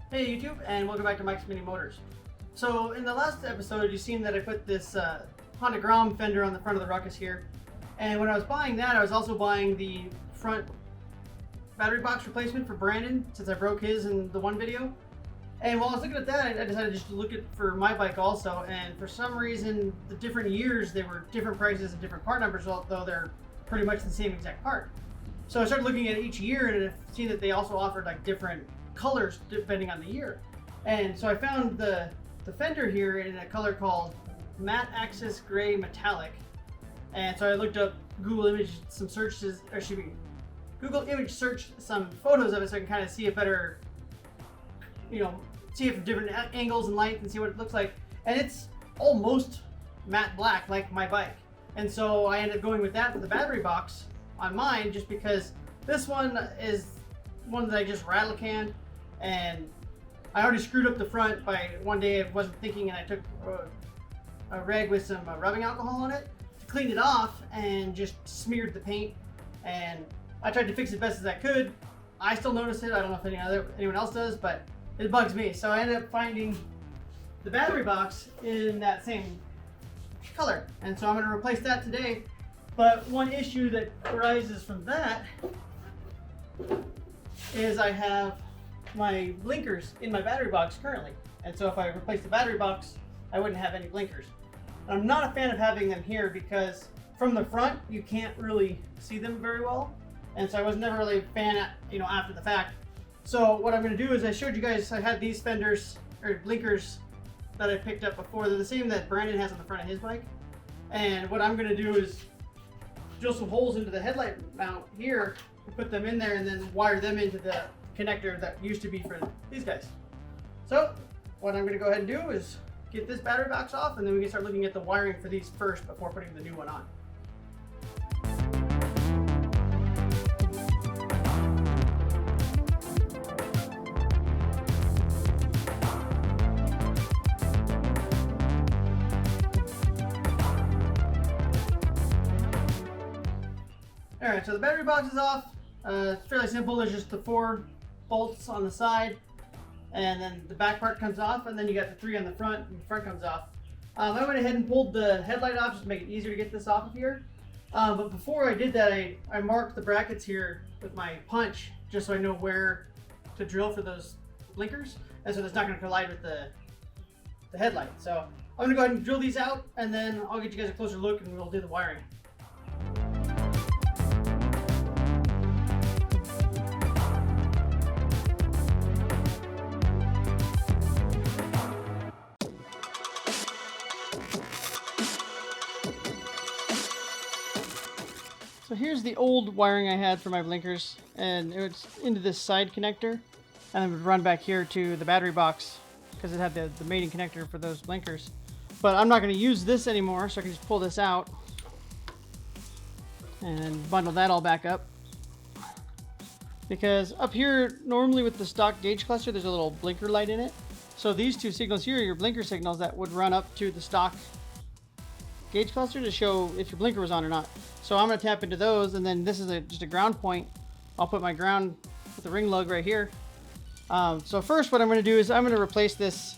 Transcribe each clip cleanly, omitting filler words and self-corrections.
Hey YouTube, and welcome back to Mike's Mini Motors. So in the last episode, you've seen that I put this Honda Grom fender on the front of the Ruckus here. And when I was buying that, I was also buying the front battery box replacement for Brandon, since I broke his in the one video. And while I was looking at that, I decided just to look at for my bike also. And for some reason, the different years, they were different prices and different part numbers, although they're pretty much the same exact part. So I started looking at each year and I've seen that they also offered like different colors depending on the year. And so I found the fender here in a color called Matte Axis Gray Metallic. And so I looked up Google image some searches, or excuse me, Google image searched some photos of it so I can kind of see a better, see it from different angles and light and see what it looks like. And it's almost matte black like my bike. And so I ended up going with that for the battery box on mine, just because this one is one that I just rattle canned, and I already screwed up the front by one day I wasn't thinking, and I took a rag with some rubbing alcohol on it to clean it off and just smeared the paint. And I tried to fix it best as I could. I still notice it. I don't know if anyone else does, but it bugs me. So I ended up finding the battery box in that same color, and so I'm going to replace that today. But one issue that arises from that is I have my blinkers in my battery box currently, and so if I replace the battery box, I wouldn't have any blinkers. And I'm not a fan of having them here because from the front you can't really see them very well, and so I was never really a fan after the fact. So what I'm going to do is, I showed you guys I had these fenders or blinkers that I picked up before. They're the same that Brandon has on the front of his bike, and what I'm going to do is drill some holes into the headlight mount here, put them in there, and then wire them into the connector that used to be for these guys. So what I'm going to go ahead and do is get this battery box off, and then we can start looking at the wiring for these first before putting the new one on. Alright, so the battery box is off. It's fairly simple. There's just the 4 bolts on the side, and then the back part comes off, and then you got the 3 on the front, and the front comes off. I went ahead and pulled the headlight off just to make it easier to get this off of here. But before I did that, I marked the brackets here with my punch, just so I know where to drill for those blinkers, and so it's not going to collide with the headlight. So I'm going to go ahead and drill these out, and then I'll get you guys a closer look, and we'll do the wiring. So here's the old wiring I had for my blinkers, and it was into this side connector, and it would run back here to the battery box because it had the mating connector for those blinkers. But I'm not going to use this anymore, so I can just pull this out and bundle that all back up. Because up here, normally with the stock gauge cluster, there's a little blinker light in it. So these 2 signals here are your blinker signals that would run up to the stock gauge cluster to show if your blinker was on or not. So I'm going to tap into those, and then this is just a ground point. I'll put my ground with the ring lug right here. So first what I'm going to do is I'm going to replace this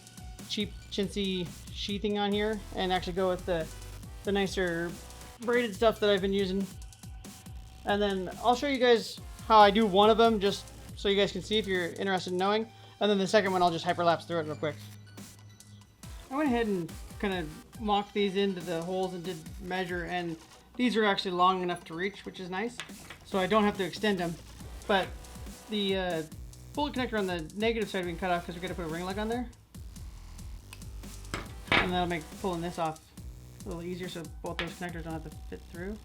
cheap chintzy sheathing on here and actually go with the nicer braided stuff that I've been using. And then I'll show you guys how I do one of them, just so you guys can see if you're interested in knowing. And then the second one I'll just hyperlapse through it real quick. I went ahead and kind of mocked these into the holes and did measure, and these are actually long enough to reach, which is nice, so I don't have to extend them. But the bullet connector on the negative side we can cut off because we're going to put a ring lug on there, and that'll make pulling this off a little easier, so both those connectors don't have to fit through,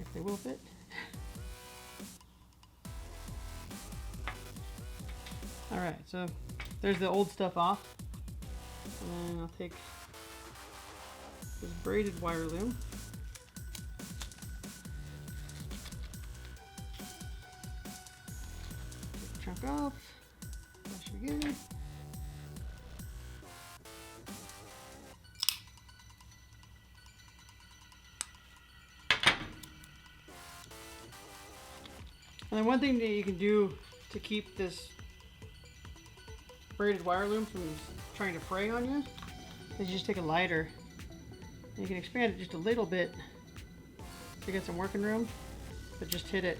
if they will fit. Alright, so there's the old stuff off, and then I'll take this braided wire loom, take the chunk off, that should be good. And then one thing that you can do to keep this braided wire loom from trying to fray on you is you just take a lighter and you can expand it just a little bit to get some working room, but just hit it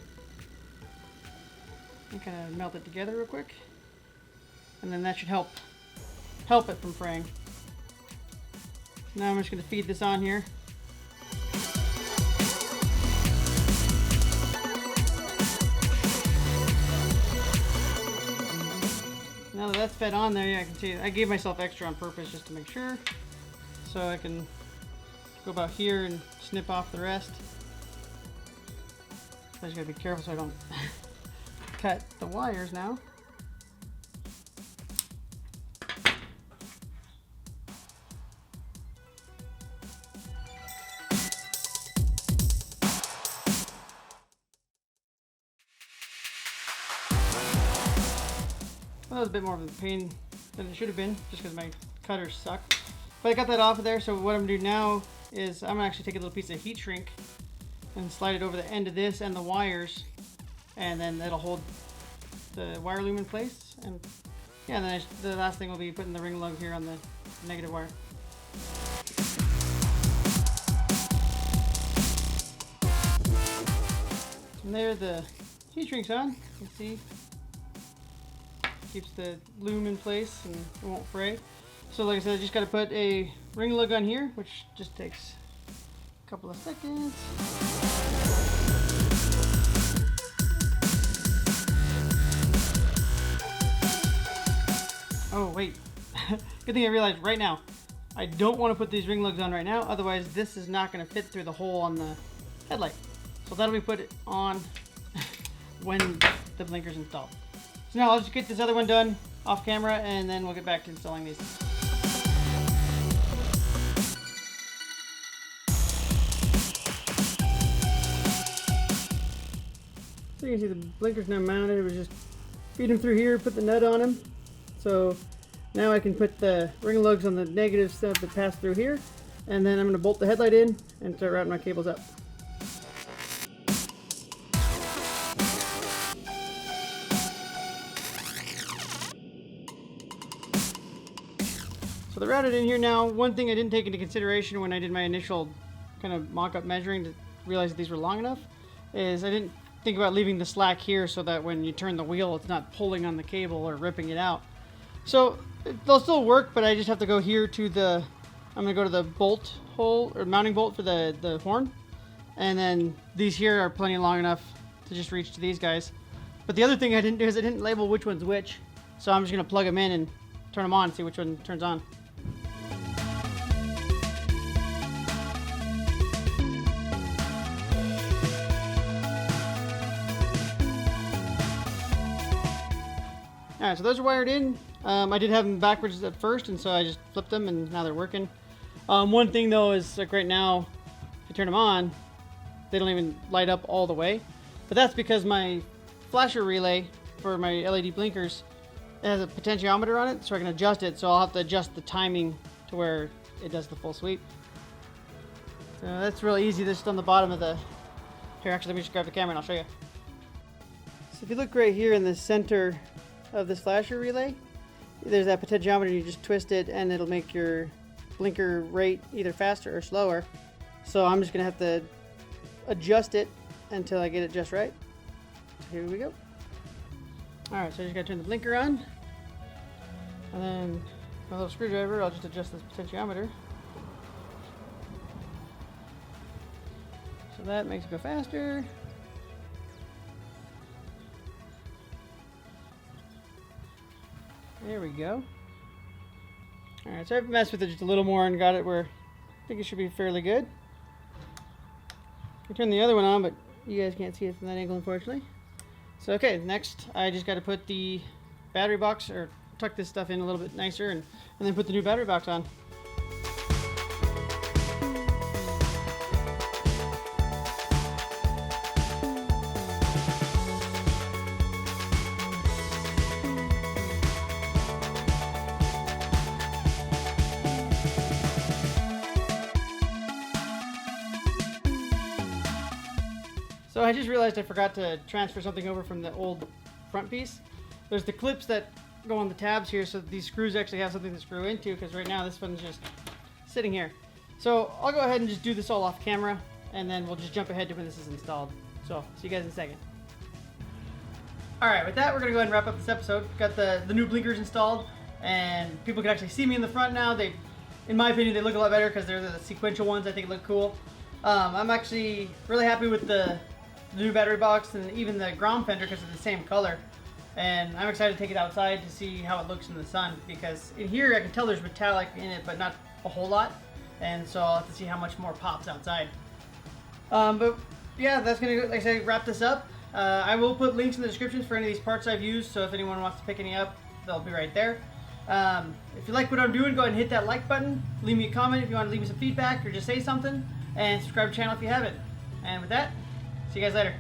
and kind of melt it together real quick, and then that should help it from fraying. Now I'm just going to feed this on here. Now that that's fed on there, I can see I gave myself extra on purpose just to make sure. So I can go about here and snip off the rest. I just gotta be careful so I don't cut the wires now. Well, that was a bit more of a pain than it should have been, just because my cutters suck. But I got that off of there, so what I'm gonna do now is I'm gonna actually take a little piece of heat shrink and slide it over the end of this and the wires, and then that'll hold the wire loom in place. And yeah, and then the last thing will be putting the ring lug here on the negative wire. And there the heat shrink's on, you can see. Keeps the loom in place and it won't fray. So like I said, I just got to put a ring lug on here, which just takes a couple of seconds. Oh wait, good thing I realized right now. I don't want to put these ring lugs on right now, otherwise this is not going to fit through the hole on the headlight. So that'll be put on when the blinker's installed. So now I'll just get this other one done off camera and then we'll get back to installing these. So you can see the blinker's now mounted. It was just feed them through here, put the nut on them. So now I can put the ring lugs on the negative stuff that pass through here, and then I'm going to bolt the headlight in and start routing my cables up. So they're routed in here now. One thing I didn't take into consideration when I did my initial kind of mock-up measuring to realize that these were long enough is I didn't think about leaving the slack here so that when you turn the wheel it's not pulling on the cable or ripping it out. So they'll still work, but I just have to go here to the, I'm going to go to the bolt hole or mounting bolt for the horn, and then these here are plenty long enough to just reach to these guys. But the other thing I didn't do is I didn't label which one's which, so I'm just going to plug them in and turn them on and see which one turns on. Alright, so those are wired in. I did have them backwards at first, and so I just flipped them and now they're working. One thing though is, like right now, if you turn them on, they don't even light up all the way. But that's because my flasher relay for my LED blinkers has a potentiometer on it, so I can adjust it. So I'll have to adjust the timing to where it does the full sweep. So that's really easy. This is on the bottom of the... Here, actually, let me just grab the camera and I'll show you. So if you look right here in the center of this flasher relay, there's that potentiometer. You just twist it and it'll make your blinker rate either faster or slower. So I'm just gonna have to adjust it until I get it just right. So here we go. Alright, so I just gotta turn the blinker on, and then my little screwdriver, I'll just adjust this potentiometer. So that makes it go faster. There we go. Alright, so I've messed with it just a little more and got it where I think it should be fairly good. I turned the other one on, but you guys can't see it from that angle, unfortunately. So okay, next I just got to put the battery box, or tuck this stuff in a little bit nicer, and then put the new battery box on. So I just realized I forgot to transfer something over from the old front piece. There's the clips that go on the tabs here, so these screws actually have something to screw into, because right now this one's just sitting here. So I'll go ahead and just do this all off camera, and then we'll just jump ahead to when this is installed. So see you guys in a second. Alright, with that we're going to go ahead and wrap up this episode. Got the new blinkers installed, and people can actually see me in the front now. They, in my opinion, they look a lot better because they're the sequential ones. I think look cool. I'm actually really happy with the new battery box and even the Grom fender because they're the same color. And I'm excited to take it outside to see how it looks in the sun, because in here I can tell there's metallic in it, but not a whole lot. And so I'll have to see how much more pops outside. But yeah, that's going to, like I say, wrap this up. I will put links in the descriptions for any of these parts I've used, so if anyone wants to pick any up, they'll be right there. If you like what I'm doing, go ahead and hit that like button. Leave me a comment if you want to leave me some feedback or just say something. And subscribe to the channel if you haven't. And with that, see you guys later.